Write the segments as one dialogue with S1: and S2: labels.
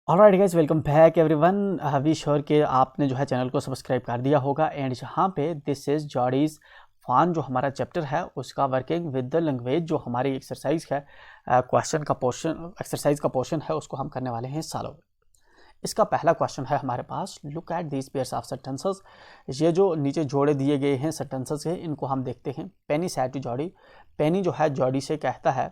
S1: Alright guys, welcome back everyone. We sure कि आपने जो है चैनल को सब्सक्राइब कर दिया होगा। एंड जहाँ पे दिस इज जॉडीज फान जो हमारा चैप्टर है उसका वर्किंग विद द लैंग्वेज जो हमारी एक्सरसाइज है, क्वेश्चन का पोर्शन, एक्सरसाइज का पोर्शन है, उसको हम करने वाले हैं सॉल्व। इसका पहला क्वेश्चन है हमारे पास, look at these pairs of sentences. ये जो नीचे जोड़े दिए गए हैं सेंटेंसेस हैं, इनको हम देखते हैं। पेनी सैड टू जॉडी, पेनी जो है जॉडी से कहता है,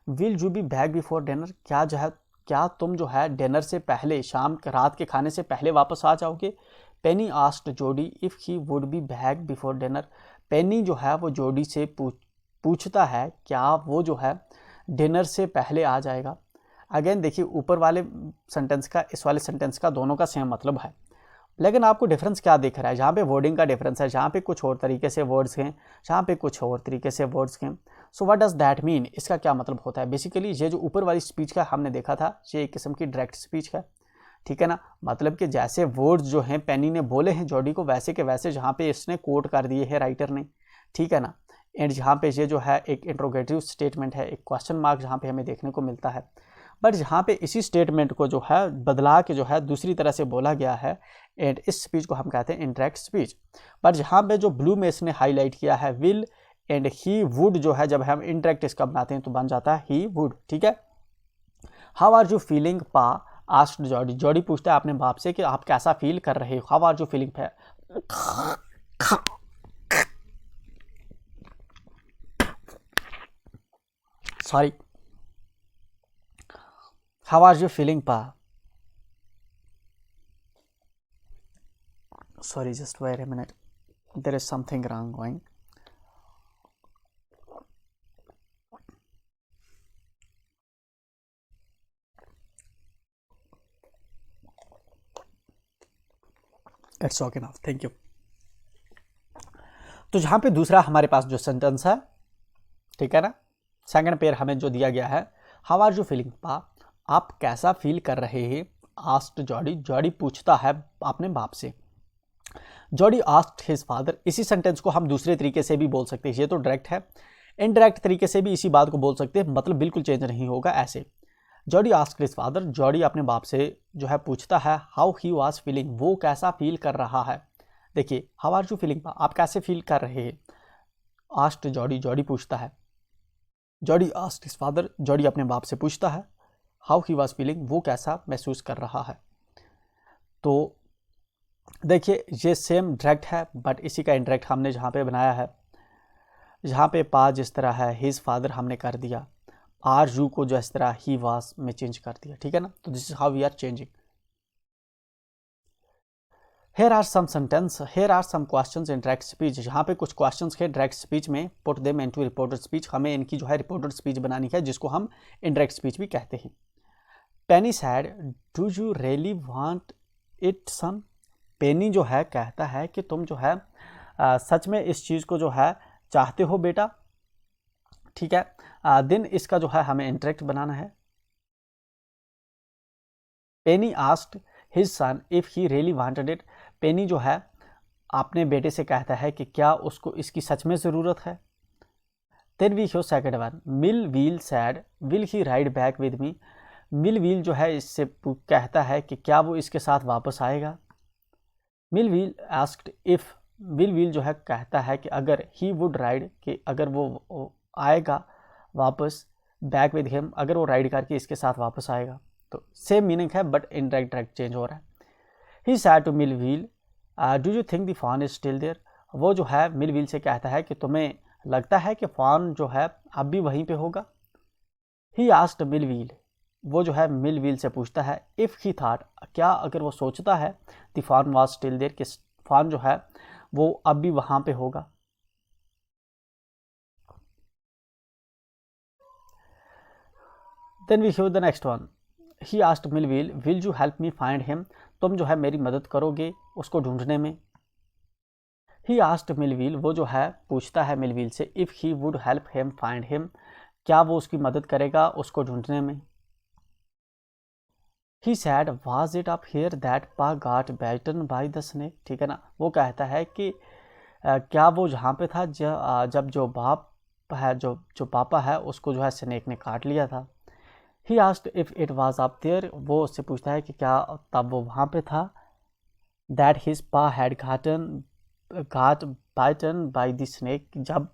S1: will you B back before dinner, क्या जो है क्या तुम जो है डिनर से पहले, शाम रात के खाने से पहले वापस आ जाओगे। Penny asked Jody if he would be back before dinner, Penny जो है वो जोडी से पूछता है क्या वो जो है डिनर से पहले आ जाएगा। अगेन देखिए, ऊपर वाले सेंटेंस का इस वाले सेंटेंस का दोनों का सेम मतलब है, लेकिन आपको डिफरेंस क्या दिख रहा है? जहाँ पे वर्डिंग का डिफरेंस है, जहाँ पे कुछ और तरीके से वर्ड्स हैं, जहाँ पे कुछ और तरीके से वर्ड्स हैं। So what does that mean? इसका क्या मतलब होता है? बेसिकली ये जो ऊपर वाली स्पीच का हमने देखा था, ये एक किस्म की डायरेक्ट स्पीच है, ठीक है ना। मतलब कि जैसे वर्ड्स जो हैं पेनी ने बोले हैं जॉडी को, वैसे के वैसे जहाँ पे इसने कोट कर दिए हैं राइटर ने, ठीक है ना। एंड जहाँ पे ये जो है एक इंट्रोगेटिव स्टेटमेंट है, एक क्वेश्चन मार्क जहाँ पे हमें देखने को मिलता है। बट यहाँ पे इसी स्टेटमेंट को जो है बदला के जो है दूसरी तरह से बोला गया है, एंड इस स्पीच को हम कहते हैं इंटरेक्ट स्पीच। पर यहाँ पे जो ब्लू में इसने हाईलाइट किया है विल एंड ही वुड, जो है जब हम इंटरेक्ट इसका बनाते हैं तो बन जाता है ही वुड, ठीक है। हाउ आर यू फीलिंग पा, आस्क्ड जॉडी, जॉडी पूछता है अपने बाप से कि आप कैसा फील कर रहे हो। How are you feeling, sorry, how are you feeling पा, sorry, just wait a minute, there is something wrong going. It's okay now, thank you. तो जहाँ पे दूसरा हमारे पास जो सेंटेंस है, ठीक है ना, सेकंड पेयर हमें जो दिया गया है, हाउ आर यू फीलिंग पा, आप कैसा फील कर रहे हैं। आस्क्ड जॉडी, जॉडी पूछता है अपने बाप से। जॉडी आस्क्ड हिज फादर, इसी सेंटेंस को हम दूसरे तरीके से भी बोल सकते हैं, ये तो डायरेक्ट है, इनडायरेक्ट तरीके से भी इसी बात को बोल सकते हैं, मतलब बिल्कुल चेंज नहीं होगा। ऐसे Jordi asked his father, Jordi अपने बाप से जो है पूछता है हाउ ही वाज फीलिंग, वो कैसा फील कर रहा है। देखिए, हाउ आर यू फीलिंग, आप कैसे फील कर रहे हैं। आस्क्ड जॉडी, जॉडी पूछता है। Jordi asked his father, Jordi अपने बाप से पूछता है हाउ ही वाज फीलिंग, वो कैसा महसूस कर रहा है। तो देखिए, ये सेम डायरेक्ट है, बट इसी का इनडायरेक्ट हमने जहाँ पे बनाया है, जहाँ पे पा जिस तरह है हिज फादर हमने कर दिया, आर यू को जो इस तरह ही वास में चेंज कर दिया, ठीक है ना। तो this is how we are changing. Here are some sentence, here are some questions in direct speech, यहाँ पे कुछ क्वेश्चंस है डायरेक्ट स्पीच में, put them into reported speech, हमें इनकी जो है रिपोर्टेड स्पीच बनानी है, जिसको हम इनडायरेक्ट स्पीच भी कहते हैं। Penny said, do you really want it son, Penny जो है कहता है कि तुम जो है सच में इस चीज़ को जो है चाहते हो बेटा, ठीक है। दिन इसका जो है हमें इंटरेक्ट बनाना है। Penny asked his son if he really wanted it, Penny जो है अपने बेटे से कहता है कि क्या उसको इसकी सच में ज़रूरत है। Then we show second one, Mill Wheel said will he ride back with me, Mill wheel जो है इससे कहता है कि क्या वो इसके साथ वापस आएगा। Millwheel asked if, mill wheel जो है कहता है कि अगर ही वुड राइड, कि अगर वो आएगा वापस, बैक विद हिम, अगर वो राइड करके इसके साथ वापस आएगा। तो सेम मीनिंग है, बट इनडायरेक्ट डायरेक्ट चेंज हो रहा है। He said to Millwheel, do you think the fawn is still there, वो जो है मिल व्हील से कहता है कि तुम्हें लगता है कि फॉन जो है अब भी वहीं पे होगा। ही आस्क्ड मिल व्हील, वो जो है मिल व्हील से पूछता है इफ़ ही थाट, क्या अगर वो सोचता है the fawn was still there, कि फॉन जो है वो अब भी वहाँ पे होगा। Then we show the next one, he asked Mill Wheel will you help me find him, तुम जो है मेरी मदद करोगे उसको ढूंढने में। ही आस्क्ड मिल व्हील, वो जो है पूछता है मिल व्हील से if he would help him find him, क्या वो उसकी मदद करेगा उसको ढूंढने में। He said was it up here that pa got bitten by the snake, ठीक है ना, वो कहता है कि क्या वो जहाँ पे था जब जो बाप है, जो पापा है उसको जो है स्नेक ने काट लिया था। He asked if it was up there, वो उससे पूछता है कि क्या तब वो वहाँ पे था। That his pa had got bitten by the snake, जब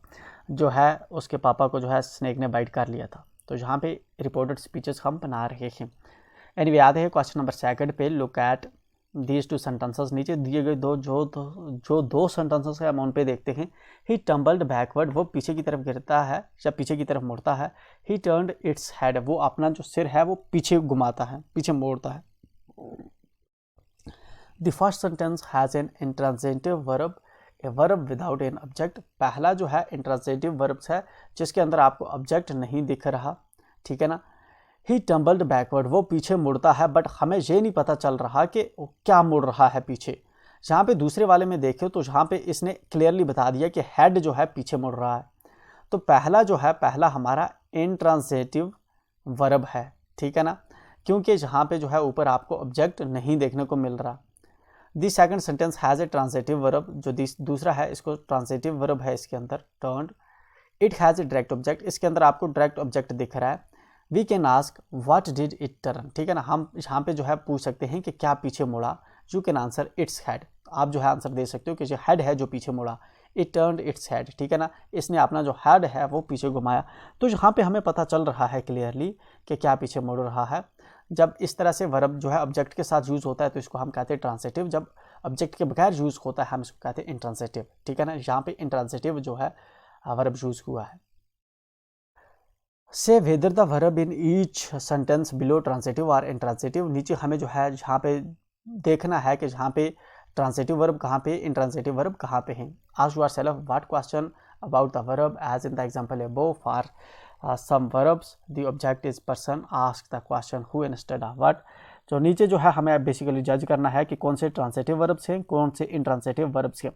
S1: जो है उसके पापा को जो है स्नेक ने बाइट कर लिया था। तो यहाँ पे रिपोर्टेड स्पीचेस हम बना रहे हैं। एनीवे आते हैं क्वेश्चन नंबर 2 पे। लुक एट दीज 2 सेंटेंसेस, नीचे दिए गए जो दो सेंटेंसेस है हम उन पे देखते हैं। ही टम्बल्ड बैकवर्ड, वो पीछे की तरफ गिरता है या पीछे की तरफ मुड़ता है। ही टर्न्ड इट्स हेड, वो अपना जो सिर है वो पीछे घुमाता है, पीछे मोड़ता है। The first sentence has an intransitive verb, a verb without an object. पहला जो है इंट्रांजिटिव वर्ब है जिसके अंदर आपको ऑब्जेक्ट नहीं दिख रहा, ठीक है ना। ही टम्बल्ड बैकवर्ड, वो पीछे मुड़ता है, बट हमें ये नहीं पता चल रहा कि वो क्या मुड़ रहा है पीछे। जहाँ पे दूसरे वाले में देखे तो जहाँ पे इसने क्लियरली बता दिया कि हेड जो है पीछे मुड़ रहा है। तो पहला जो है, पहला हमारा इंट्रांजिटिव वर्ब है, ठीक है ना, क्योंकि जहाँ पे जो है ऊपर आपको ऑब्जेक्ट नहीं देखने को मिल रहा। The second sentence has a transitive verb, जो दूसरा है इसको ट्रांजिटिव वर्ब है इसके अंदर turned. It has a direct object, इसके अंदर आपको डायरेक्ट ऑब्जेक्ट दिख रहा है। We can ask what did it turn, ठीक है ना, हम यहाँ पे जो है पूछ सकते हैं कि क्या पीछे मुड़ा। You can answer its head, आप जो है आंसर दे सकते हो कि जो हेड है जो पीछे मुड़ा। इट टर्न्ड इट्स हेड, ठीक है ना, इसने अपना जो हेड है वो पीछे घुमाया। तो यहाँ पे हमें पता चल रहा है क्लियरली कि क्या पीछे मुड़ रहा है। जब इस तरह से वर्ब जो है ऑब्जेक्ट के साथ यूज़ होता है तो इसको हम कहते हैं ट्रांजिटिव, जब ऑब्जेक्ट के बगैर यूज़ होता है हम इसको कहते हैं इंट्रांजिटिव, ठीक है ना। यहाँ पे इंट्रांजिटिव जो है वर्ब यूज़ हुआ है। से whether the verb in each sentence below transitive और इंट्रांजिटिव, नीचे हमें जो है जहाँ पे देखना है कि जहाँ पे ट्रांजिटिव वर्ब कहाँ पे, इंट्रांजिटिव वर्ब कहाँ पे है। Ask yourself what question about the verb as in the example above. For some verbs the object is person, ask the question who instead of what। जो नीचे जो है हमें बेसिकली जज करना है कि कौन से ट्रांजिटिव वर्ब्स हैं, कौन से इंट्रांजिटिव वर्ब्स हैं।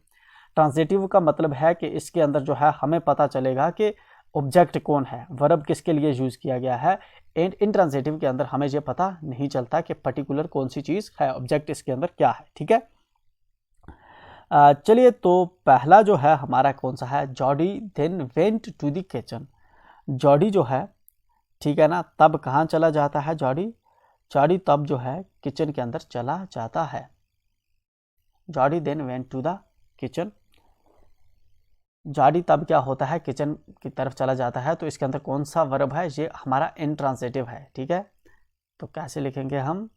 S1: ट्रांजिटिव का मतलब है कि इसके अंदर जो है हमें पता चलेगा कि ऑब्जेक्ट कौन है, वर्ब किसके लिए यूज़ किया गया है। एंड इंट्रांजिटिव के अंदर हमें ये पता नहीं चलता कि पर्टिकुलर कौन सी चीज़ है, ऑब्जेक्ट इसके अंदर क्या है, ठीक है। चलिए, तो पहला जो है हमारा कौन सा है, Jody then went to the kitchen. Jody जो है, ठीक है ना, तब कहाँ चला जाता है जॉडी तब जो है किचन के अंदर चला जाता है। Jody then went to the kitchen, Jody तब क्या होता है किचन की तरफ चला जाता है। तो इसके अंदर कौन सा वर्ब है, ये हमारा इंट्रांजिटिव है, ठीक है। तो कैसे लिखेंगे हम,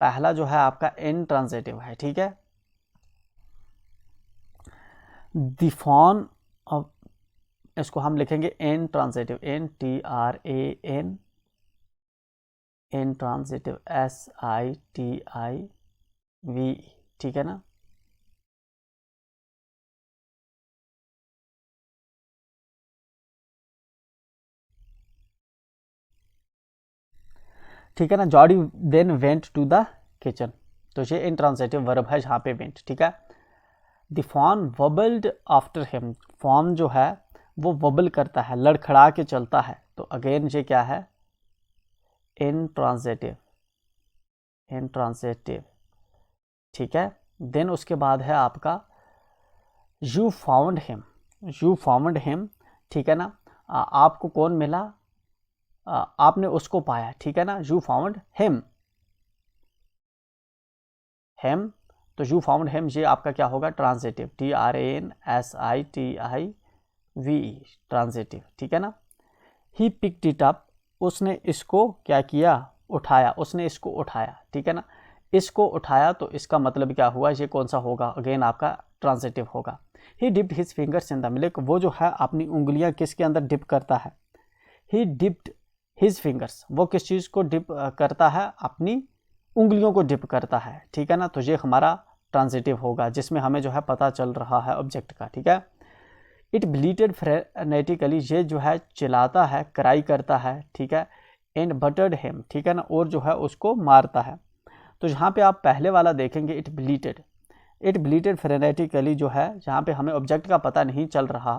S1: पहला जो है आपका इंट्रांजिटिव है, ठीक है। द फॉर्म ऑफ, इसको हम लिखेंगे इंट्रांजिटिव, NTRAN, इंट्रांजिटिव SITIV, ठीक है ना। ठीक है ना, Jody then went to the kitchen, तो ये इंट्रांजिटिव वर्ब है जहाँ पे वेंट, ठीक है। The fawn wobbled after him, fawn जो है वो वबल करता है, लड़खड़ा के चलता है। तो अगेन ये क्या है, इंट्रांजिटिव, ठीक है। देन उसके बाद है आपका यू फाउंड हिम, ठीक है ना। आपको कौन मिला, आपने उसको पाया, ठीक है ना। यू फाउंड हिम, तो यू फाउंड हिम ये आपका क्या होगा, ट्रांजिटिव, TRANSITIVE, ट्रांजिटिव, ठीक है ना। ही पिक्ड इट अप, उसने इसको क्या किया, उठाया, उसने इसको उठाया, ठीक है ना। इसको उठाया तो इसका मतलब क्या हुआ, ये कौन सा होगा, अगेन आपका ट्रांजिटिव होगा। ही dipped his fingers in the milk, वो जो है अपनी उंगलियां किसके अंदर डिप करता है। ही डिप्ड हिज फिंगर्स, वो किस चीज़ को डिप करता है, अपनी उंगलियों को डिप करता है, ठीक है ना। तो ये हमारा ट्रांजिटिव होगा जिसमें हमें जो है पता चल रहा है ऑब्जेक्ट का, ठीक है। इट ब्लीटेड फ्रेनेटिकली, ये जो है चिल्लाता है, क्राई करता है, ठीक है। एंड बटर्ड हिम, ठीक है ना, और जो है उसको मारता है। तो यहाँ पे आप पहले वाला देखेंगे, इट ब्लीटेड फ्रेनेटिकली जो है, जहाँ पे हमें ऑब्जेक्ट का पता नहीं चल रहा,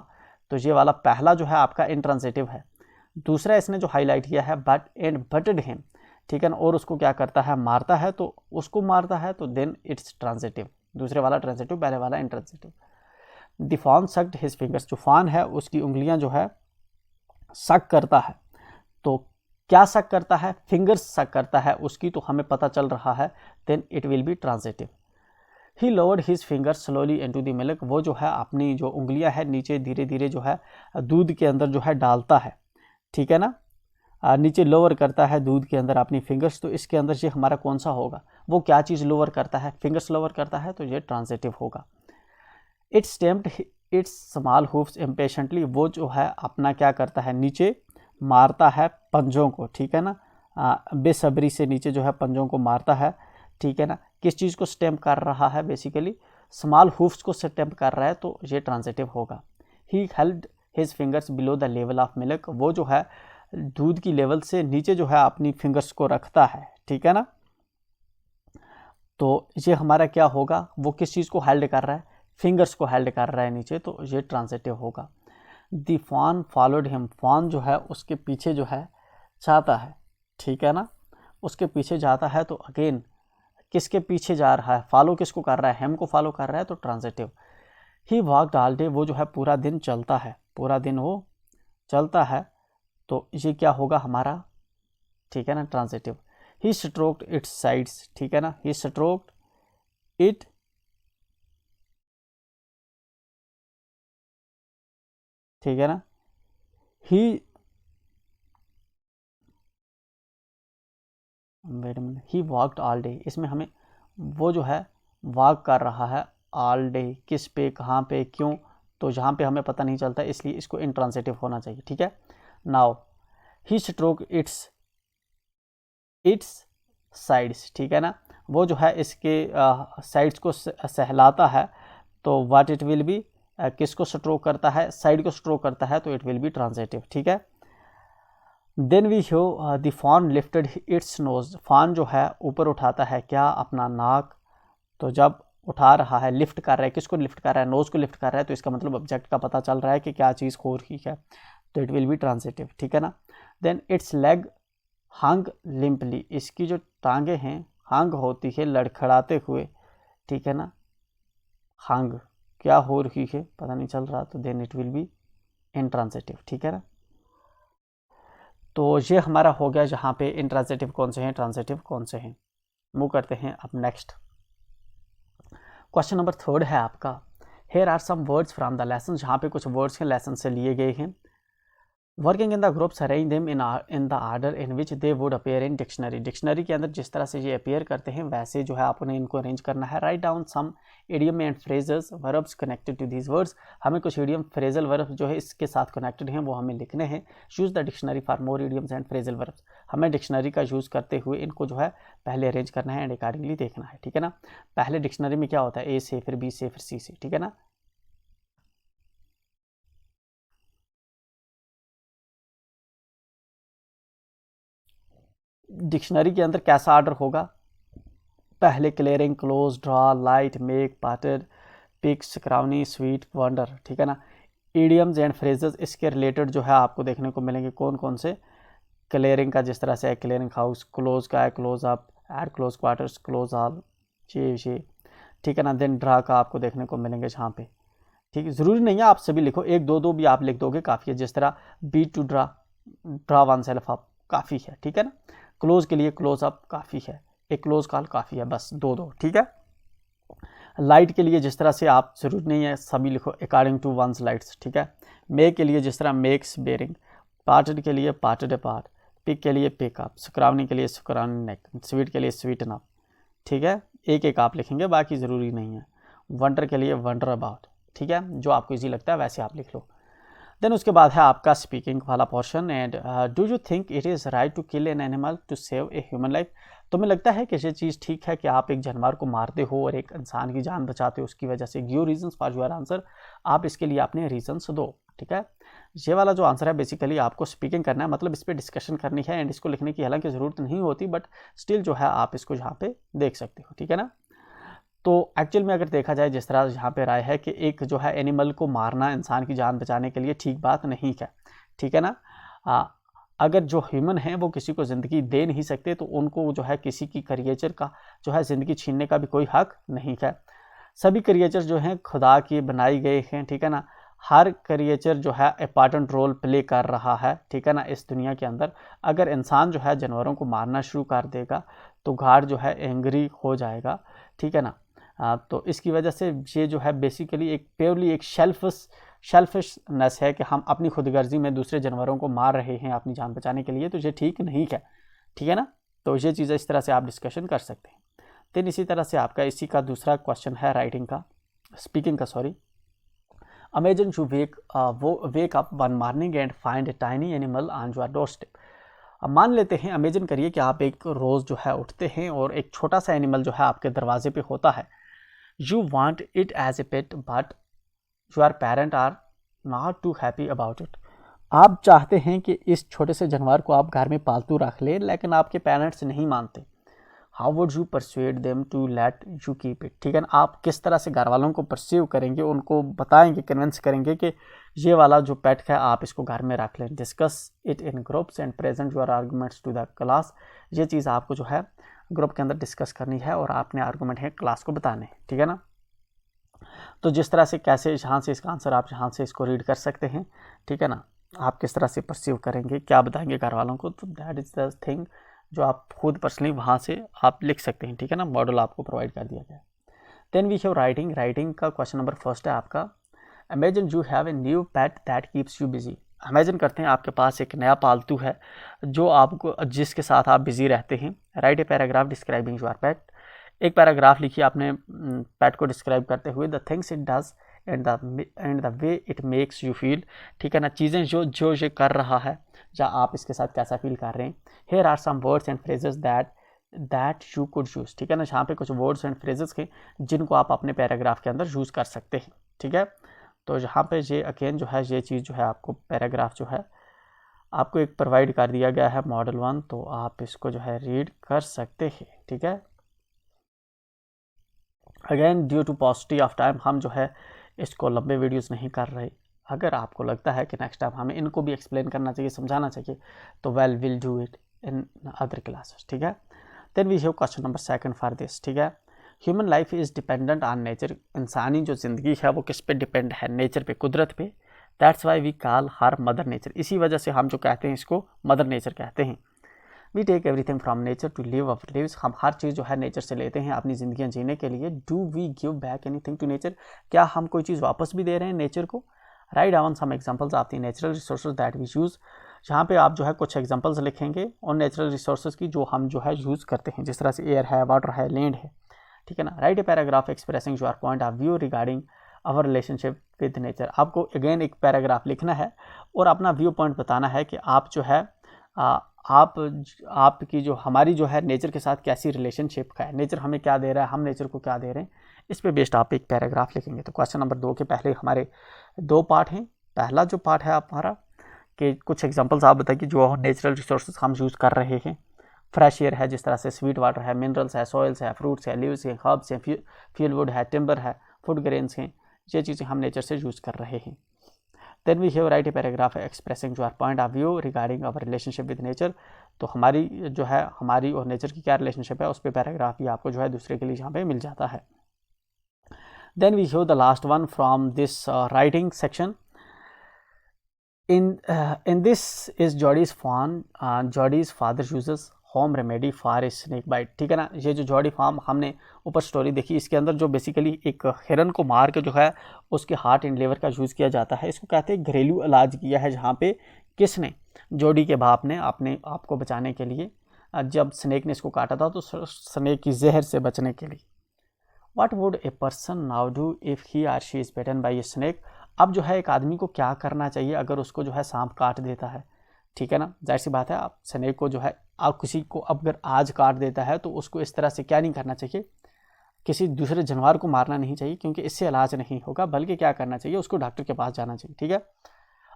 S1: तो ये वाला पहला जो है आपका इंट्रांजिटिव है। दूसरा इसने जो हाईलाइट किया है बट एंड बटर्ड हिम, ठीक है ना, और उसको क्या करता है, मारता है, तो उसको मारता है, तो देन इट्स ट्रांजिटिव, दूसरे वाला ट्रांजिटिव, पहले वाला intransitive. The fawn sucked his fingers, जो फान है उसकी उंगलियां जो है सक करता है। तो क्या सक करता है? फिंगर्स सक करता है उसकी, तो हमें पता चल रहा है then it will be transitive. He lowered his fingers slowly into the milk, वो जो है अपनी जो उंगलियां है नीचे धीरे धीरे जो है दूध के अंदर जो है डालता है, ठीक है ना, नीचे लोअर करता है दूध के अंदर अपनी फिंगर्स। तो इसके अंदर ये हमारा कौन सा होगा? वो क्या चीज़ लोअर करता है? फिंगर्स लोअर करता है, तो ये ट्रांजिटिव होगा। It stamped its small hoofs impatiently, वो जो है अपना क्या करता है? नीचे मारता है पंजों को, ठीक है ना, बेसब्री से नीचे जो है पंजों को मारता है, ठीक है ना। किस चीज़ को स्टेम्प कर रहा है? बेसिकली स्मॉल हूफ्स को स्टेम्प कर रहा है, तो ये ट्रांजिटिव होगा। He held his fingers below the level of milk, वो जो है दूध की लेवल से नीचे जो है अपनी फिंगर्स को रखता है, ठीक है ना। तो ये हमारा क्या होगा? वो किस चीज़ को हेल्ड कर रहा है? फिंगर्स को हेल्ड कर रहा है नीचे, तो ये ट्रांजिटिव होगा। The fawn followed him, fawn जो है उसके पीछे जो है जाता है, ठीक है ना, उसके पीछे जाता है। तो अगेन किसके पीछे जा रहा है? फॉलो किसको कर रहा है? हेम को फॉलो कर रहा है, तो ट्रांजिटिव। ही वॉकड ऑल डे, वो जो है पूरा दिन चलता है, पूरा दिन वो चलता है, तो ये क्या होगा हमारा? ठीक है ना, transitive. He stroked its sides, ठीक है ना, ही स्ट्रोक्ड इट, ठीक है ना, he wait minute, he walked all day, इसमें हमें वो जो है वॉक कर रहा है ऑल डे, किस पे, कहाँ पे, क्यों, तो जहाँ पे हमें पता नहीं चलता, इसलिए इसको इंट्रांजिटिव होना चाहिए, ठीक है। Now he stroke it's it's sides, ठीक है ना, वो जो है इसके साइड्स को सहलाता है, तो व्हाट इट विल बी, किसको स्ट्रोक करता है? साइड को स्ट्रोक करता है, तो इट विल बी ट्रांजिटिव, ठीक है। Then we show the fawn lifted its nose, fawn जो है ऊपर उठाता है क्या? अपना नाक। तो जब उठा रहा है, लिफ्ट कर रहा है, किसको लिफ्ट कर रहा है? नोज को लिफ्ट कर रहा है, तो इसका मतलब ऑब्जेक्ट का पता चल रहा है कि क्या चीज़ हो रही है, तो इट विल बी ट्रांजिटिव, ठीक है ना। देन इट्स लेग हंग लिम्पली, इसकी जो टांगे हैं हंग होती है लड़खड़ाते हुए, ठीक है ना, हंग क्या हो रही है पता नहीं चल रहा, तो then it will be intransitive, ठीक है ना। तो ये हमारा हो गया जहाँ पे इंट्रांजिटिव कौन से हैं, ट्रांजिटिव कौन से हैं। मूव करते हैं अब नेक्स्ट क्वेश्चन नंबर 3 है आपका। Here are some words from the lesson, जहाँ पे कुछ वर्ड्स हैं लेसन से लिए गए हैं। Working in the groups arrange them in the order in which they would appear in dictionary, dictionary के अंदर जिस तरह से ये अपीयर करते हैं वैसे जो है आपने इनको अरेंज करना है। Write down some idiom and phrases verbs connected to these words, हमें कुछ इडियम फ्रेजल वर्ब्स जो है इसके साथ कनेक्टेड हैं वो हमें लिखने हैं। Use the dictionary for more idioms and phrasal verbs, हमें डिक्शनरी का यूज़ करते हुए इनको जो है पहले अरेंज करना है एंड अकॉर्डिंगली देखना है, ठीक है ना। पहले डिक्शनरी में क्या होता है? ए से, फिर बी से, फिर सी से, ठीक है ना। डिक्शनरी के अंदर कैसा ऑर्डर होगा? पहले clearing, close, draw, light, make, parted, pick, scrawny, sweet, wonder, ठीक है ना। इडियम्स एंड फ्रेजेस इसके रिलेटेड जो है आपको देखने को मिलेंगे कौन कौन से। क्लियरिंग का जिस तरह से है क्लियरिंग हाउस, क्लोज का है close up, at close quarters, close all, ये ठीक है ना। देन ड्रा का आपको देखने को मिलेंगे जहाँ पे, ठीक है, ज़रूरी नहीं है आप सभी लिखो, एक दो दो भी आप लिख दोगे काफ़ी है। जिस तरह B two draw, draw oneself up काफ़ी है, ठीक है ना। क्लोज के लिए क्लोज अप काफ़ी है, एक क्लोज कॉल काफ़ी है, बस दो दो, ठीक है। लाइट के लिए जिस तरह से आप जरूर नहीं है सभी लिखो अकॉर्डिंग टू वंस लाइट्स, ठीक है। मेक के लिए जिस तरह मेक्स बेरिंग, पार्टेड के लिए पार्टेड अपार्ट, पिक के लिए पिक अप, सुकरावनी के लिए सुकरावनी नेक, स्वीट के लिए स्वीटन अप, ठीक है। एक एक आप लिखेंगे, बाकी ज़रूरी नहीं है। वंडर के लिए वंडर अबाउट, ठीक है, जो आपको इजी लगता है वैसे आप लिख लो। देन उसके बाद है आपका स्पीकिंग वाला portion. And do you think it is right to kill an animal to save a human life, तुम्हें लगता है कि ये चीज़ ठीक है कि आप एक जानवर को मारते हो और एक इंसान की जान बचाते हो उसकी वजह से? Give reasons for your answer, आप इसके लिए अपने रीजंस दो, ठीक है। ये वाला जो आंसर है बेसिकली आपको स्पीकिंग करना है, मतलब इस पर डिस्कशन करनी है एंड इसको लिखने की हालांकि ज़रूरत नहीं होती, बट स्टिल जो है आप इसको यहाँ पे देख सकते हो, ठीक है ना। तो एक्चुअल में अगर देखा जाए जिस तरह यहाँ पे राय है कि एक जो है एनिमल को मारना इंसान की जान बचाने के लिए ठीक बात नहीं है, ठीक है ना। अगर जो ह्यूमन है वो किसी को ज़िंदगी दे नहीं सकते तो उनको जो है किसी की क्रिएचर का जो है ज़िंदगी छीनने का भी कोई हक नहीं है। सभी क्रिएचर जो हैं खुदा की बनाई गए हैं, ठीक है ना। हर क्रिएचर जो है इंपॉर्टेंट रोल प्ले कर रहा है, ठीक है ना, इस दुनिया के अंदर। अगर इंसान जो है जानवरों को मारना शुरू कर देगा तो गॉड जो है एंग्री हो जाएगा, ठीक है ना। तो इसकी वजह से ये जो है बेसिकली एक प्योरली एक शेल्फिशनेस है कि हम अपनी खुदगर्जी में दूसरे जानवरों को मार रहे हैं अपनी जान बचाने के लिए, तो ये ठीक नहीं है, ठीक है ना। तो ये चीज़ें इस तरह से आप डिस्कशन कर सकते हैं। देन इसी तरह से आपका इसी का दूसरा क्वेश्चन है स्पीकिंग का sorry. Imagine you wake up one morning and find a tiny animal on your doorstep. अब मान लेते हैं, इमेजिन करिए कि आप एक रोज़ जो है उठते हैं और एक छोटा सा एनिमल जो है आपके दरवाजे पे होता है। You want it as a pet but your parent are not too happy about it. आप चाहते हैं कि इस छोटे से जानवर को आप घर में पालतू रख लें, लेकिन आपके पेरेंट्स नहीं मानते। How would you persuade them to let you keep it, ठीक है ना। आप किस तरह से घर वालों को परस्यू करेंगे, उनको बताएंगे, कन्विंस करेंगे कि ये वाला जो पेट है आप इसको घर में रख लें। Discuss it in groups and present your arguments to the class. ये चीज़ आपको जो है ग्रुप के अंदर डिस्कस करनी है और आपने आर्गूमेंट है क्लास को बताने, ठीक है ना। तो जिस तरह से कैसे यहाँ से इसका आंसर आप यहाँ से इसको रीड कर सकते हैं, ठीक है ना। आप किस तरह से परस्यू करेंगे, क्या बताएंगे घर वालों को, तो दैट इज़ द थिंग जो आप खुद पर्सनली वहाँ से आप लिख सकते हैं, ठीक है ना। मॉडल आपको प्रोवाइड कर दिया गया है। देन वी हैव राइटिंग का क्वेश्चन नंबर फर्स्ट है आपका, imagine you have a new pet that keeps you busy. Imagine करते हैं आपके पास एक नया पालतू है जो आपको जिसके साथ आप बिजी रहते हैं। Right a paragraph describing your पेट। एक पैराग्राफ लिखिए आपने पेट को डिस्क्राइब करते हुए, the things it does and the way it makes you feel, ठीक है ना। चीज़ें जो ये कर रहा है या आप इसके साथ कैसा फील कर रहे हैं। Here are some words and phrases that you could use, ठीक है ना। यहाँ पे कुछ वर्ड्स एंड फ्रेजेस हैं जिनको आप अपने पैराग्राफ के अंदर यूज़ कर सकते हैं, ठीक है। तो यहाँ पे ये अगेन जो है ये चीज़ जो है आपको पैराग्राफ जो है आपको एक प्रोवाइड कर दिया गया है मॉडल 1, तो आप इसको जो है रीड कर सकते हैं, ठीक है। Again due to paucity of time हम जो है इसको लंबे वीडियोस नहीं कर रहे। अगर आपको लगता है कि नेक्स्ट टाइम हमें इनको भी एक्सप्लेन करना चाहिए, समझाना चाहिए, तो well will do it in other classes, ठीक है। Then we have question number second for this, ठीक है। Human life is dependent on nature. इंसानी जो ज़िंदगी है वो किस पे डिपेंड है, नेचर पे, कुदरत पे। That's why we call her mother nature. इसी वजह से हम जो कहते हैं इसको मदर नेचर कहते हैं। We take everything from nature to live our lives. हम हर चीज़ जो है नेचर से लेते हैं अपनी ज़िंदगियाँ जीने के लिए। Do we give back anything to nature. क्या हम कोई चीज़ वापस भी दे रहे हैं नेचर को। Write down some examples of the natural resources that we use. यहाँ पे आप जो है कुछ एग्जांपल्स लिखेंगे उन नेचुरल रिसोर्सेज की जो हम जो है यूज़ करते हैं, जिस तरह से एयर है, वाटर है, लैंड है, ठीक है ना। Write a paragraph expressing your point of view regarding our relationship with nature. आपको अगेन एक पैराग्राफ लिखना है और अपना व्यू पॉइंट बताना है कि आप जो है आपकी जो हमारी जो है नेचर के साथ कैसी रिलेशनशिप है, नेचर हमें क्या दे रहा है, हम नेचर को क्या दे रहे हैं, इस पे बेस्ड आप एक पैराग्राफ लिखेंगे। तो क्वेश्चन नंबर 2 के पहले हमारे 2 पार्ट हैं। पहला जो पार्ट है हमारा कि कुछ एग्जांपल्स आप बताइए जो नेचुरल रिसोर्सेज हम यूज़ कर रहे हैं। फ्रेश एयर है, जिस तरह से स्वीट वाटर है, मिनरल्स है, सॉइल्स है, फ्रूट्स है, लीव्स है, हर्ब्स हैं, फ्यूल वुड है, टिम्बर है, फूड ग्रेन्स हैं, ये चीज़ें हम नेचर से यूज़ कर रहे हैं। Then we have write a paragraph expressing your point of view regarding our relationship with nature. तो हमारी जो है हमारी और नेचर की क्या रिलेशनशिप है उस पर पैराग्राफ भी आपको जो है दूसरे के लिए यहाँ पे मिल जाता है। Then we have the last one from this writing section. in this is Jody's father uses home remedy for a snake bite, ठीक है ना। ये जो जॉडी फार्म हमने ऊपर स्टोरी देखी, इसके अंदर जो बेसिकली एक हिरन को मार के जो है उसके हार्ट एंड लिवर का यूज़ किया जाता है। इसको कहते हैं घरेलू इलाज किया है, जहाँ पे किसने, जॉडी के बाप ने अपने आप को बचाने के लिए, जब स्नेक ने इसको काटा था तो स्नेक की जहर से बचने के लिए। What would a person now do if he or she is bitten by a snake. अब जो है एक आदमी को क्या करना चाहिए अगर उसको जो है सांप काट देता है, ठीक है ना। जाहिर सी बात है, आप स्नेक को जो है आप किसी को अगर आज काट देता है तो उसको इस तरह से क्या नहीं करना चाहिए, किसी दूसरे जानवर को मारना नहीं चाहिए, क्योंकि इससे इलाज नहीं होगा, बल्कि क्या करना चाहिए, उसको डॉक्टर के पास जाना चाहिए, ठीक है।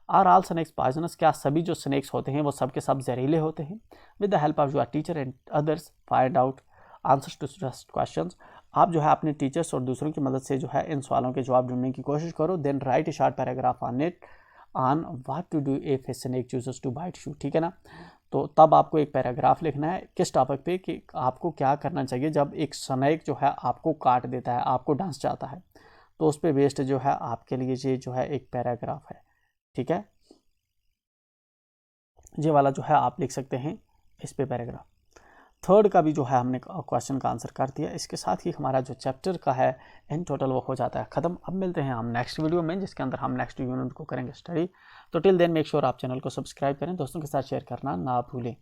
S1: Are all snakes poisonous. क्या सभी जो स्नेक्स होते हैं वो सब के सब जहरीले होते हैं। With the help of your teacher and others find out answers to question. आप जो है अपने टीचर्स और दूसरों की मदद से जो है इन सवालों के जवाब ढूंढने की कोशिश करो। Then write a short paragraph on it on what to do if a snake chooses to bite you, ठीक है ना। तो तब आपको एक पैराग्राफ लिखना है किस टॉपिक पे कि आपको क्या करना चाहिए जब एक स्नेक जो है आपको काट देता है, आपको डंस जाता है, तो उस पे बेस्ड जो है आपके लिए ये जो है एक पैराग्राफ है। ठीक है, ये वाला जो है आप लिख सकते हैं इस पे पैराग्राफ। थर्ड का भी जो है हमने क्वेश्चन का आंसर कर दिया। इसके साथ ही हमारा जो चैप्टर का है इन टोटल वो हो जाता है ख़त्म। अब मिलते हैं हम नेक्स्ट वीडियो में, जिसके अंदर हम नेक्स्ट यूनिट को करेंगे स्टडी। तो टिल देन मेक श्योर आप चैनल को सब्सक्राइब करें, दोस्तों के साथ शेयर करना ना भूलें।